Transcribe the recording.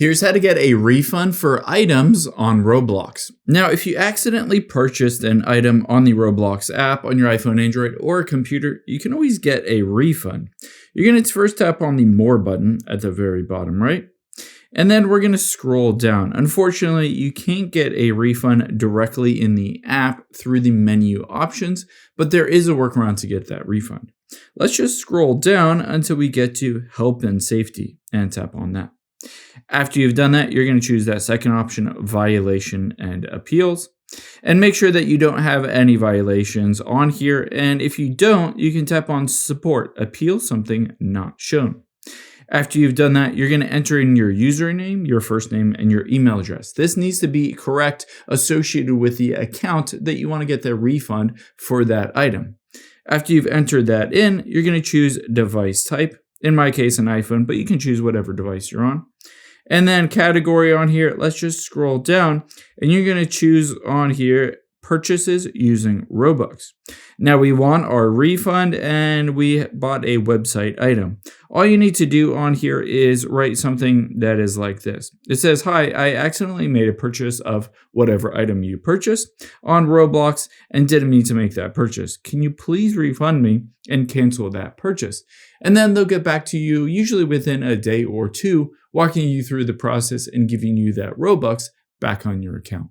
Here's how to get a refund for items on Roblox. Now, if you accidentally purchased an item on the Roblox app on your iPhone, Android, or computer, you can always get a refund. You're going to first tap on the More button at the very bottom right, and then we're going to scroll down. Unfortunately, you can't get a refund directly in the app through the menu options, but there is a workaround to get that refund. Let's just scroll down until we get to Help and Safety and tap on that. After you've done that, you're going to choose that second option, Violation and Appeals, and make sure that you don't have any violations on here. And if you don't, you can tap on Support, Appeal something not shown. After you've done that, you're going to enter in your username, your first name, and your email address. This needs to be correct, associated with the account that you want to get the refund for that item. After you've entered that in, you're going to choose device type. In my case, an iPhone, but you can choose whatever device you're on. And then category on here, let's just scroll down and you're going to choose on here purchases using Robux. Now we want our refund and we bought a website item. All you need to do on here is write something that is like this. It says, "Hi, I accidentally made a purchase of whatever item you purchased on Roblox and didn't mean to make that purchase. Can you please refund me and cancel that purchase?" And then they'll get back to you, usually within a day or two, walking you through the process and giving you that Robux back on your account.